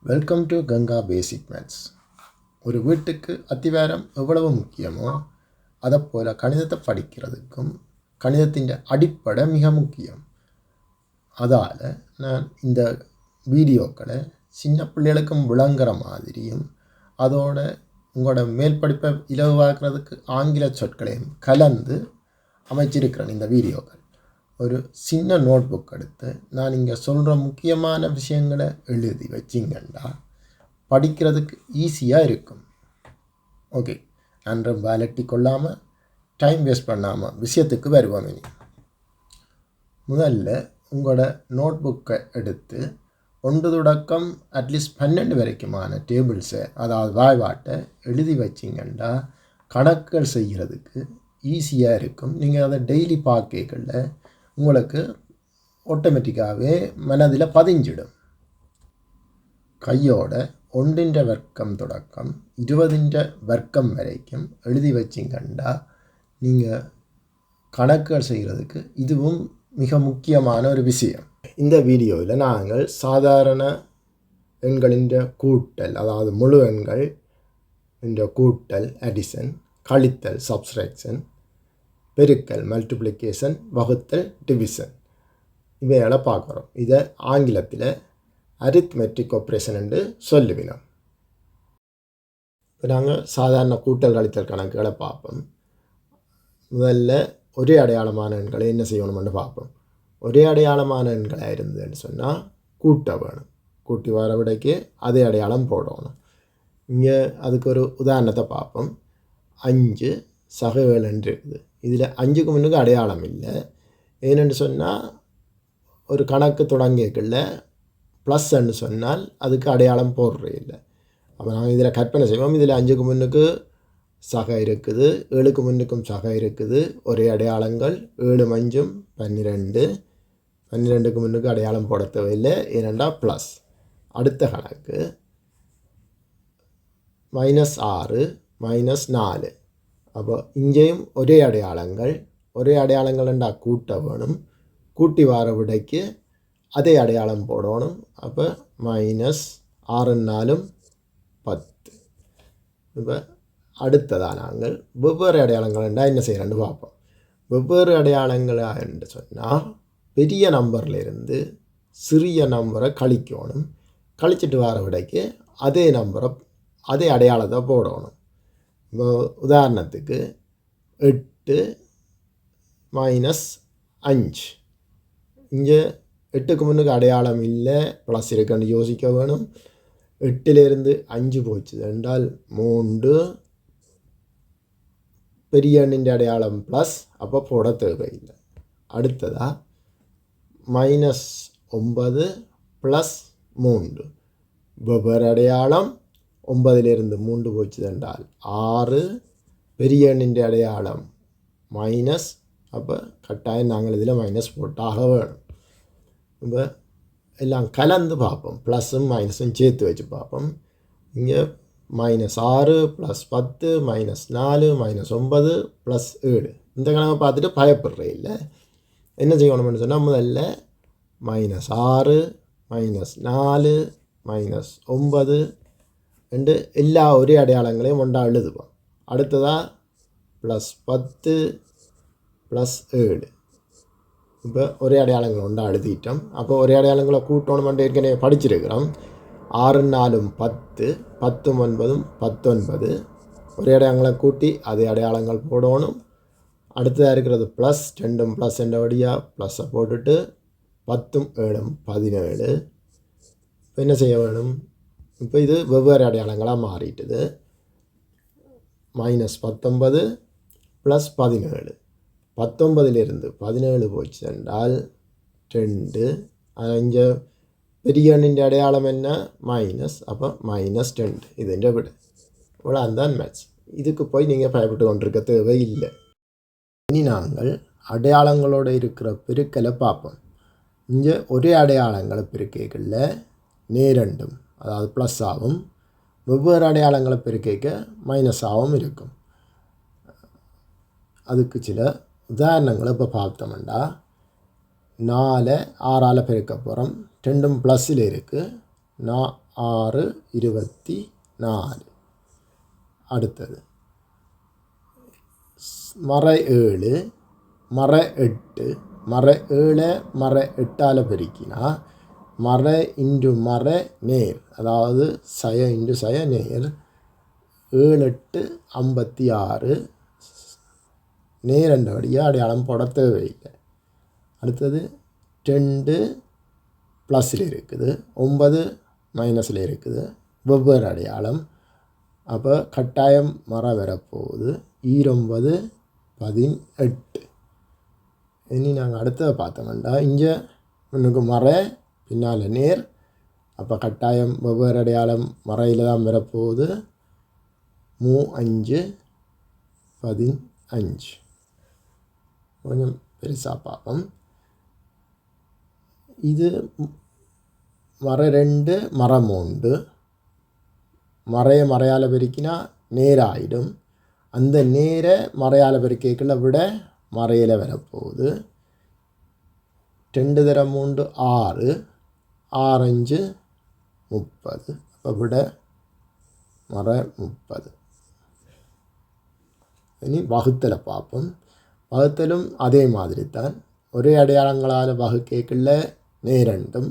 Welcome to Ganga basic maths. ஒரு வீட்டுக்கு அத்திவாரம் எவ்வளவு முக்கியமோ அதைப்போல் கணிதத்தை படிக்கிறதுக்கும் கணிதத்தின் அடிப்படை மிக முக்கியம். அதால் நான் இந்த வீடியோக்களை சின்ன பிள்ளைகளுக்கும் விளங்குற மாதிரியும் அதோட உங்களோட மேல் படிப்பை இலவாக்குறதுக்கு ஆங்கில சொற்களையும் கலந்து அமைச்சிருக்கிறேன். இந்த வீடியோக்கள் ஒரு சின்ன நோட் புக் எடுத்து நான் இங்கே சொல்கிற முக்கியமான விஷயங்களை எழுதி வச்சிங்கண்டா படிக்கிறதுக்கு ஈஸியாக இருக்கும். ஓகே, நான் ரொம்ப அலட்டி கொள்ளாமல் டைம் வேஸ்ட் பண்ணாமல் விஷயத்துக்கு வருவோம். இனி முதல்ல உங்களோட நோட் புக்கை எடுத்து 1 தொடக்கம் அட்லீஸ்ட் 12 வரைக்குமான டேபிள்ஸை, அதாவது வாய்வாட்டை எழுதி வச்சிங்கண்டா கணக்குகள் செய்கிறதுக்கு ஈஸியாக இருக்கும். நீங்கள் அதை டெய்லி பார்க்கல உங்களுக்கு ஆட்டோமேட்டிக்காகவே மனதில் பதிஞ்சிடும். கையோட 1 வர்க்கம் தொடக்கம் 20 வர்க்கம் வரைக்கும் எழுதி வச்சிங்கண்டா நீங்கள் கணக்குகள் செய்கிறதுக்கு இதுவும் மிக முக்கியமான ஒரு விஷயம். இந்த வீடியோவில் நாங்கள் சாதாரண எண்களின் கூட்டல், அதாவது முழு எண்கள் இந்த கூட்டல் அடிஷன், கழித்தல் சப்ஸ்ட்ராக்ஷன், பெருக்கல் மல்டிப்ளிகேஷன், வகுத்தல் டிவிஷன் இவைகளை பார்க்குறோம். இதை ஆங்கிலத்தில் அரித்மெட்டிக் ஆப்ரேஷன் என்று சொல்லுவினோம். இப்போ நாங்கள் சாதாரண கூட்டல் கழித்தல் கணக்குகளை பார்ப்போம். முதல்ல ஒரே அடையாளமான எண்களை என்ன செய்யணும்னு பார்ப்போம். ஒரே அடையாளமான எண்களாக இருந்ததுன்னு சொன்னால் கூட்ட வேணும். கூட்டி வர விடைக்கு அதே அடையாளம் போடணும். இங்கே அதுக்கு ஒரு உதாரணத்தை பார்ப்போம். 5 சக 7 இருக்குது. இதில் 5க்கு முன்னுக்கு அடையாளம் இல்லை. ஏன்னு சொன்னால் ஒரு கணக்கு தொடங்கியக்குள்ள ப்ளஸ்ன்னு சொன்னால் அதுக்கு அடையாளம் போடுறே இல்லை. அப்போ நாங்கள் இதில் கற்பனை செய்வோம். இதில் 5க்கு முன்னுக்கு சக இருக்குது, 7க்கு முன்னுக்கும் சக இருக்குது, ஒரே அடையாளங்கள். 7 5 12, 12க்கு முன்னுக்கு அடையாளம் போட தேவையில்லை, ஏனெண்டா ப்ளஸ். அடுத்த கணக்கு -6 -4. அப்போ இங்கேயும் ஒரே அடையாளங்கள். ஒரே அடையாளங்கள்ண்டா கூட்ட வேணும். கூட்டி வார விடைக்கு அதே அடையாளம் போடணும். அப்போ -6 4 10. இப்போ அடுத்ததாக நாங்கள் வெவ்வேறு அடையாளங்கள்ண்டா என்ன செய்கிறேன்னு பார்ப்போம். வெவ்வேறு அடையாளங்களாக என்று சொன்னால் பெரிய நம்பர்லேருந்து சிறிய நம்பரை கழிக்கணும். கழிச்சிட்டு வர விடைக்கு அதே நம்பரை, அதே அடையாளத்தை போடணும். இப்போ உதாரணத்துக்கு 8 -5. இங்கே 8க்கு முன்னுக்கு அடையாளம் இல்லை, ப்ளஸ் இருக்குன்னு யோசிக்க வேணும். 8லேருந்து 5 போச்சு என்றால் 3, பெரிய எண்ணின் அடையாளம் ப்ளஸ், அப்போ போட தேவையில்லை. அடுத்ததாக -9 +3. வெவ்வேறு அடையாளம். 9லேருந்து 3 போச்சு என்றால் 6, பெரிய எண்ணின் அடையாளம் மைனஸ், அப்போ கட்டாயம் நாங்கள் இதில் மைனஸ் போட்டாக வேணும். இப்போ எல்லாம் கலந்து பார்ப்போம். ப்ளஸ்ஸும் மைனஸும் சேர்த்து வச்சு பார்ப்போம். இங்கே -6 +10 -4 -9 +7. இந்த கணக்கை பார்த்துட்டு பயப்படுறே இல்லை. என்ன செய்யணும்னு சொன்னால் முதல்ல -6 -4 -9 ரெண்டு எல்லா ஒரே அடையாளங்களையும் ஒன்றா எழுதுவோம். அடுத்ததாக +10 +7. இப்போ ஒரே அடையாளங்கள் ஒன்றா எழுதிட்டோம். அப்போ ஒரே அடையாளங்களை கூட்டணும் ஏற்கனவே படிச்சிருக்கிறோம். 6 4 10, 10 9 19. ஒரே அடையாளங்களை கூட்டி அதே அடையாளங்கள் போடணும். அடுத்ததாக இருக்கிறது ப்ளஸ், 2 ப்ளஸ் என்றபடியாக ப்ளஸ்ஸை போட்டுட்டு 10 7 17. இப்போ என்ன செய்ய வேணும். இப்போ இது வெவ்வேறு அடையாளங்களாக மாறிட்டுது. -19 +17. 19லேருந்து 17 போச்சு என்றால் 2. இங்கே பெரிய எண்ணின் அடையாளம் என்ன? மைனஸ். அப்போ -2. இதுன்ற விட இவ்வளோ தான் மேட்ச். இதுக்கு போய் நீங்கள் பயப்பட்டு கொண்டிருக்க தேவை இல்லை. இனி நாங்கள் அடையாளங்களோடு இருக்கிற பெருக்கலை பார்ப்போம். இங்கே ஒரே அடையாளங்களை பெருக்கைகளில் நேரண்டும், அதாவது ப்ளஸ் ஆகும். வெவ்வேறு அடையாளங்களை பெருக்க மைனஸாகவும் இருக்கும். அதுக்கு சில உதாரணங்களை இப்போ பார்த்தோம்னா 4 6ஆல் பெருக்க போகிறோம். 2 ப்ளஸில் இருக்குது. 6 24. அடுத்தது மறை 7 மறை 8 மறை 7 மறை 8ஆல் பெருக்கினா மறை இன்டு மறை நேர், அதாவது சய இன்டு சய நேர். 7 8 56 நேர் என்றபடியாக அடையாளம் போட தேவையில்லை. அடுத்தது 2 ப்ளஸில் இருக்குது, 9 மைனஸில் இருக்குது, வெவ்வேறு அடையாளம். அப்போ கட்டாயம் மறை வரப்போகுது 9 18. இனி நாங்கள் அடுத்ததை பார்த்தோம்னா இங்கே முன்னுக்கு மறை பின்னால் நேர். அப்போ கட்டாயம் வெவ்வேறு அடையாளம் மறையில் தான் வரப்போகுது. 3 5 15. கொஞ்சம் பெருசாக பார்ப்போம். இது மறை 2 மறை 3. மறையை மறையால் பெருக்கினா நேராகிடும். அந்த நேரை மறையால் பெருக்கிக்குள்ள விட மறையில் வரப்போகுது. 2 தரம் 3 6 6 5 30. அப்போ விட மறை 30. இனி வகுத்தலை பார்ப்போம். வகுத்தலும் அதே மாதிரி தான். ஒரே அடையாளங்களால் வகுக்கைக்குள்ள நேரண்டும்,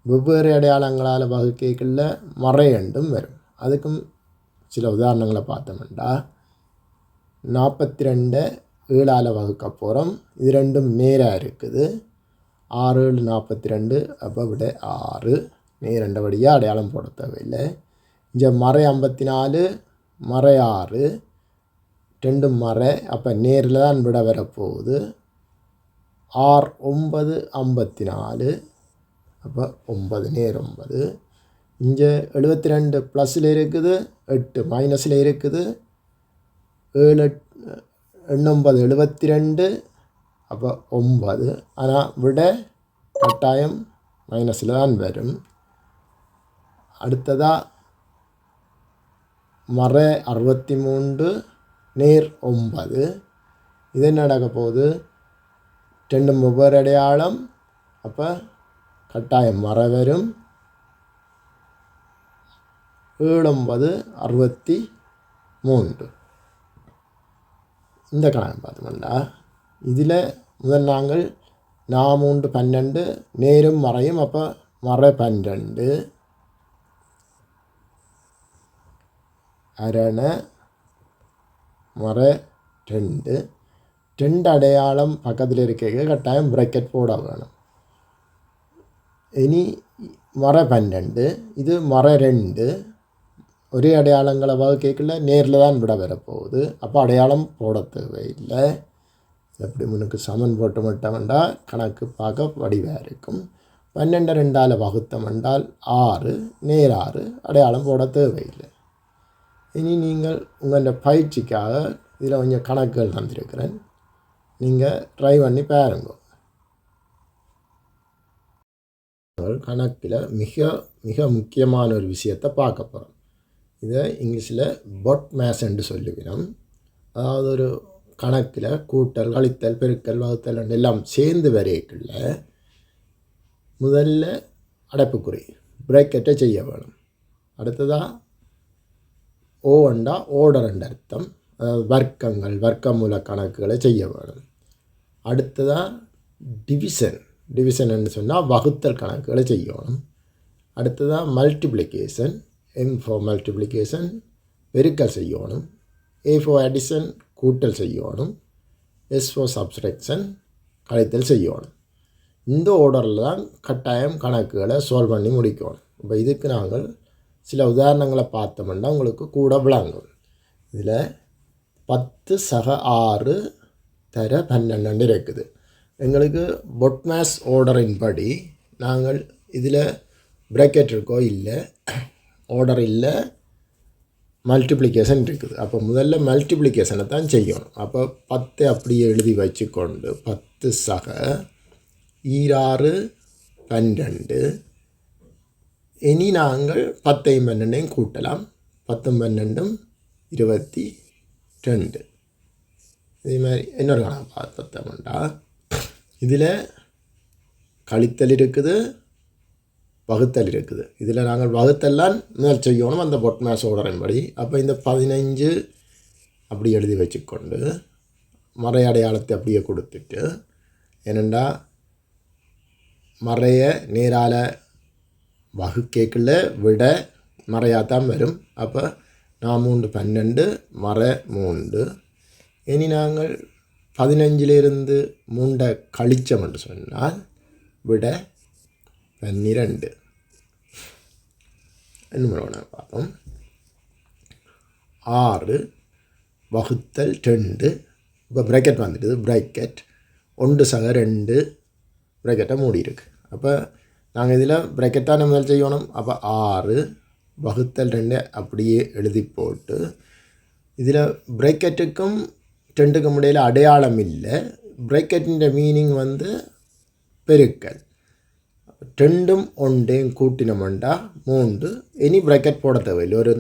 வெவ்வேறு அடையாளங்களால் வகுக்கைக்குள்ள மறையண்டும் வரும். அதுக்கும் சில உதாரணங்களை பார்த்தோம்னா 42 7ஆல் வகுக்க போகிறோம். இது ரெண்டும் நேராக இருக்குது. 6 7 42. அப்போ விட 6 நேரண்டபடியாக அடையாளம் போட தேவையில்லை. இங்கே மறை 54 மறை 6 2 மறை. அப்போ நேரில் தான் விட வரப்போகுது. 6 9 54. அப்போ 9 நேர் 9. இங்கே 72 ப்ளஸில் இருக்குது, 8 மைனஸில் இருக்குது. 7 9 72. அப்போ 9. ஆனால் விட கட்டாயம் மைனஸில் தான் வரும். அடுத்ததாக மறை 63 நேர் 9. இது என்ன நடக்க போகுது? 2 வெவ்வேறு அடையாளம். அப்போ கட்டாயம் மறை வரும். 7 9 63. இந்த கணக்கு பார்த்தோம்னா இதில் முதல் நாங்கள் 4 3 12 நேரும் மறையும். அப்போ மறை 12 அரணை மறை 2. 2 அடையாளம் பக்கத்தில் இருக்க கட்டாயம் ப்ராக்கெட் போட வேணும். இனி மறை 12. இது மறை 2. ஒரே அடையாளங்களை வகுக்கைக்குள்ள நேரில் தான் விட வரப்போகுது. அப்போ அடையாளம் போட தேவையில்லை. எப்படி முன்னுக்கு சமன் போட்டு மட்டும்டா கணக்கு பார்க்க வடிவாக இருக்கும். 12 2ஆல் வகுத்தம் என்றால் 6 நேர் 6. அடையாளம் போட தேவையில்லை. இனி நீங்கள் உங்கள் பயிற்சிக்காக இதில் கொஞ்சம் கணக்குகள் தந்திருக்கிறேன். நீங்கள் ட்ரை பண்ணி பாருங்க. கணக்கில் மிக மிக முக்கியமான ஒரு விஷயத்தை பார்க்க போகிறோம். இதை இங்கிலீஷில் பொட் மேஸ் என்று சொல்லுகிறோம். அதாவது ஒரு கணக்கில் கூட்டல் கழித்தல் பெருக்கல் வகுத்தல் எல்லாம் சேர்ந்து வரைக்குள்ள முதல்ல அடைப்புக்குறி பிரேக்கெட்டை செய்ய வேணும். அடுத்ததாக ஓண்டா ஓர்டர் என்ற அர்த்தம், வர்க்கங்கள் வர்க்கமூல கணக்குகளை செய்ய வேணும். அடுத்ததாக டிவிஷன் என்று சொன்னால் வகுத்தல் கணக்குகளை செய்யணும். அடுத்ததாக மல்டிப்ளிகேஷன், எம் ஃபார் மல்டிப்ளிகேஷன் பெருக்கல் செய்யணும். ஏ ஃபார் அடிஷன் கூட்டல் செய்யணும். எஸ் ஃபார் சப்ஸ்ட்ராக்ஷன் கழித்தல் செய்யணும். இந்த ஆர்டரில் தான் கட்டாயம் கணக்குகளை சால்வ் பண்ணி முடிக்கணும். இப்போ இதுக்கு நாங்கள் சில உதாரணங்களை பார்த்தோம்னா உங்களுக்கு கூட விளங்கும். இதில் 10 சக 6 தர 12 இருக்குது. எங்களுக்கு பொட்மேஸ் ஆர்டரின் படி நாங்கள் இதில் ப்ராக்கெட் இருக்கோ இல்லை, ஆர்டர் இல்லை, மல்டிப்ளிகேஷன் இருக்குது. அப்போ முதல்ல மல்டிப்ளிகேஷனை தான் செய்யணும். அப்போ 10 அப்படியே எழுதி வச்சுக்கொண்டு 10 சக 6 12. இனி நாங்கள் 10 12 கூட்டலாம். 10 12 22. இதே மாதிரி இன்னொரு கணக்கு பார்த்தோம்னா இதில் கழித்தல் இருக்குது, வகுத்தல் இருக்குது. இதில் நாங்கள் வகுத்தெல்லாம் முதல் செய்யணும் அந்த பொட்மேஸ் ஓர்டரின்படி. அப்போ இந்த 15 அப்படி எழுதி வச்சுக்கொண்டு மறை அடையாளத்தை அப்படியே கொடுத்துட்டு, ஏனெண்டா மறைய நேரால் வகுக்கேக்குள்ள விட மறையாத்தான் வரும். அப்போ 4 12 மறை 3. இனி நாங்கள் 15 3 கழிச்சோம் என்று சொன்னால் விட 12. என்ன பார்ப்போம். 6 வகுத்தல் 2. இப்போ ப்ராக்கெட் வந்துடுது. ப்ராக்கெட் 1 சக 2 ப்ராக்கெட்டை மூடி இருக்கு. அப்போ நாங்கள் இதில் ப்ராக்கெட் தான் முதல் செய்யணும். அப்போ 6 வகுத்தல் 2 அப்படியே எழுதி போட்டு, இதில் ப்ராக்கெட்டுக்கும் 2க்கும் இடையில் அடையாளம் இல்லை. ப்ராக்கெட்டின் மீனிங் பெருக்கல். 2ம் 1ம் கூட்டினோம்டா 3. இனி ப்ராக்கெட் போட தேவையில்லை. ஒரு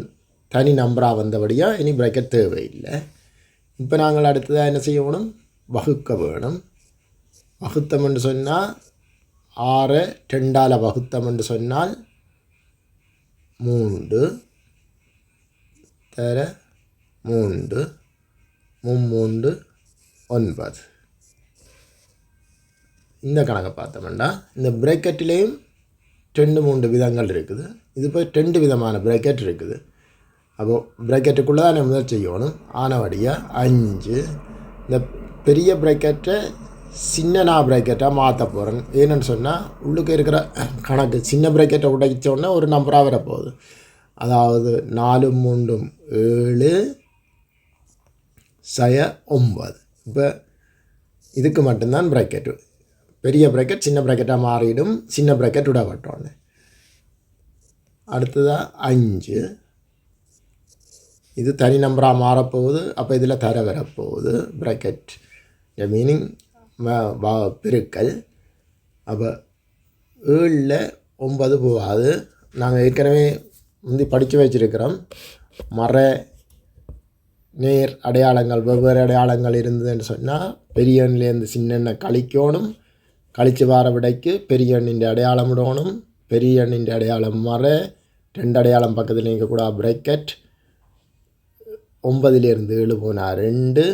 தனி நம்பராக வந்தபடியாக இனி ப்ராக்கெட் தேவையில்லை. இப்போ நாங்கள் அடுத்ததாக என்ன செய்யணும்? வகுக்க வேணும். வகுத்தம் என்று சொன்னால் 6 2ஆல் வகுத்தம் என்று சொன்னால் 3 தர 3 3 9. இந்த கணக்கை பார்த்தோம்னா இந்த ப்ராக்கெட்டிலேயும் 2 3 விதங்கள் இருக்குது. இது இப்போ 2 விதமான ப்ராக்கெட் இருக்குது. அப்போது ப்ராக்கெட்டுக்குள்ளே தான் முதல் செய்யணும். ஆனவடியாக 5 இந்த பெரிய ப்ராக்கெட்டை சின்ன ப்ராக்கெட்டாக மாற்ற போகிறேன். ஏன்னு சொன்னால் உள்ளுக்கு இருக்கிற கணக்கு சின்ன ப்ராக்கெட்டை உடைச்சோன்னா ஒரு நம்பராக வரப்போகுது. அதாவது 4 3 7 சய 9. இப்போ இதுக்கு மட்டும்தான் ப்ராக்கெட்டு. பெரிய ப்ராக்கெட் சின்ன ப்ராக்கெட்டாக மாறிடும். சின்ன ப்ராக்கெட் விடப்பட்டோன்னு. அடுத்ததாக 5 இது தனி நம்பராக மாறப்போகுது. அப்போ இதில் தர வரப்போகுது. ப்ராக்கெட் மீனிங் பெருக்கல். அப்போ 7ல் 9 போகாது. நாங்கள் ஏற்கனவே படித்து வச்சுருக்கிறோம். மறை நேர் அடையாளங்கள் வெவ்வேறு அடையாளங்கள் இருந்ததுன்னு சொன்னால் பெரிய எண்ணிலேருந்து சின்ன எண்ணை கழிக்கணும். கழித்து வார விடைக்கு பெரிய எண்ணின் அடையாளம் விடணும். பெரிய எண்ணின் அடையாளம் மறை 2 அடையாளம் பக்கத்தில் இருக்கக்கூட ப்ராக்கெட். 9லேருந்து 7 போனால் 2.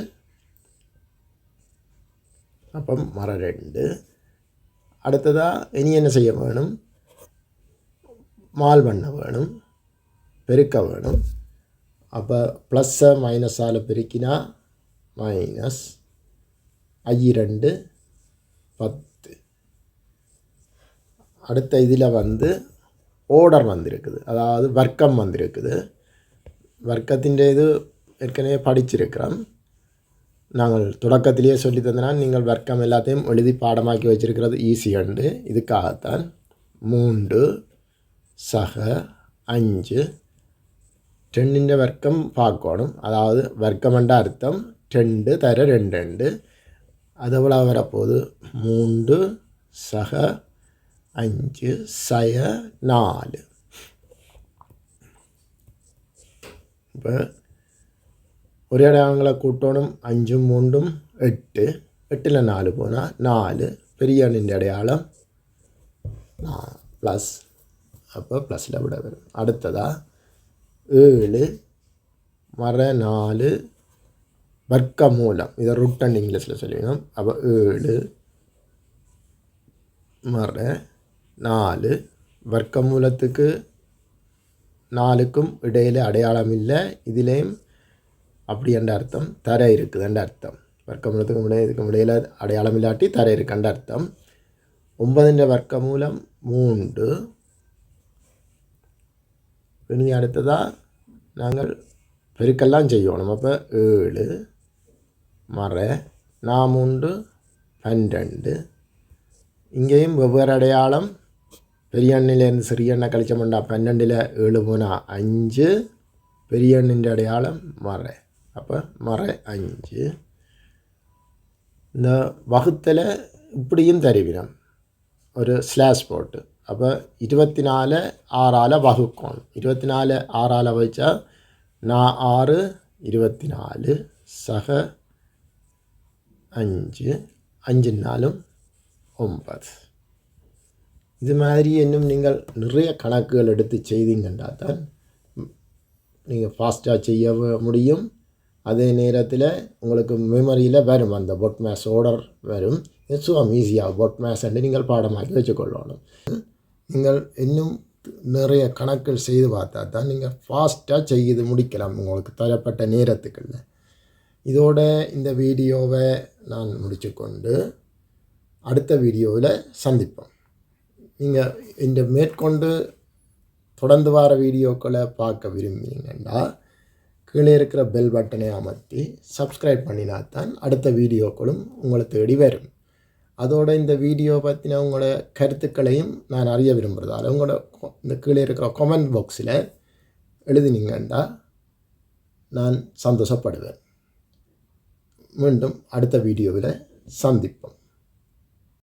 அப்போ மறை 2. அடுத்ததாக இனி என்ன செய்ய வேணும்? மால் பண்ண வேணும். பெருக்க வேணும். அப்போ ப்ளஸ்ஸை மைனஸால் பெருக்கினா மைனஸ் 2 10. அடுத்த இதில் ஓர்டர் வந்திருக்குது. அதாவது வர்க்கம் வந்திருக்குது. வர்க்கத்தின் இது ஏற்கனவே படிச்சிருக்கிறோம். நாங்கள் தொடக்கத்திலேயே சொல்லி தந்தனால் நீங்கள் வர்க்கம் எல்லாத்தையும் எழுதி பாடமாக்கி வச்சுருக்கிறது ஈஸியாண்டு. இதுக்காகத்தான் 3 சக 5 2 வர்க்கம் பார்க்கணும். அதாவது வர்க்கம்ன்ற அர்த்தம் 2 தர 2 2. அது எவ்வளோ வரப்போகுது? 3 சக 5 சய 4. இப்போ ஒரே அடையாளங்களை கூட்டணும். 5 3 8. 8ல் 4 போனால் 4. பெரிய எண்ணின் அடையாளம் ப்ளஸ். அப்போ ப்ளஸில் விட வரும். அடுத்ததாக 7 மறை 4 வர்க்க மூலம். இதை ரூட் இங்கிலீஷில் சொல்லிடணும். அப்போ 7 மறை 4 வர்க்க மூலத்துக்கு 4க்கும் இடையில் அடையாளம் இல்லை. இதிலேயும் அப்படி என்ற அர்த்தம் தர இருக்குதுன்ற அர்த்தம். வர்க்க மூலத்துக்கும் இதுக்கும் இடையில் அடையாளம் இல்லாட்டி தர இருக்குன்ற அர்த்தம். 9 வர்க்க மூலம் 3. இனி அடுத்ததாக நாங்கள் பெருக்கெல்லாம் செய்யணும். அப்போ 7 மறை 3 12. இங்கேயும் வெவ்வேறு அடையாளம். பெரிய எண்ணிலேருந்து சிறிய எண்ணை கழிச்சோம்னா 12ல் 7 போனால் 5. பெரிய எண்ணின் அடையாளம் மறை. அப்போ மறை 5. இந்த வகுத்தில் இப்படியும் தருவினம் ஒரு ஸ்லாஷ் போட்டு. அப்போ 24 6ஆல் வகுக்கணும். 24 6ஆல் வச்சா 6 24 சக 5 5 4 9. இது மாதிரி இன்னும் நீங்கள் நிறைய கணக்குகள் எடுத்து செய்தீங்கன்னா தான் நீங்கள் ஃபாஸ்ட்டாக செய்ய முடியும். அதே நேரத்தில் உங்களுக்கு மெமரியில் வரும், அந்த பொட் மேத்ஸ் ஆர்டர் வரும். சுகம் ஈஸியாக பொட் மேத்ஸ் நீங்கள் பாடமாக்கி வச்சுக்கொள்ளணும். நீங்கள் இன்னும் நிறைய கணக்குகள் செய்து பார்த்தா தான் நீங்கள் ஃபாஸ்ட்டாக செய்து முடிக்கலாம் உங்களுக்கு தரப்பட்ட நேரத்துக்குள்ள. இதோட இந்த வீடியோவை நான் முடிச்சுக்கொண்டு அடுத்த வீடியோவில் சந்திப்போம். நீங்கள் இந்த மேற்கொண்டு தொடர்ந்து வர வீடியோக்களை பார்க்க விரும்பினீங்கன்னா கீழே இருக்கிற பெல் பட்டனை அமர்த்தி சப்ஸ்கிரைப் பண்ணினா தான் அடுத்த வீடியோக்களும் உங்களை தேடி வரும். அதோட இந்த வீடியோ பற்றின உங்களோட கருத்துக்களையும் நான் அறிய விரும்புகிறதால உங்களோட இந்த கீழே இருக்கிற கமெண்ட் பாக்ஸில் எழுதினீங்கன்னா நான் சந்தோஷப்படுவேன். மீண்டும் அடுத்த வீடியோவில் சந்திப்போம்.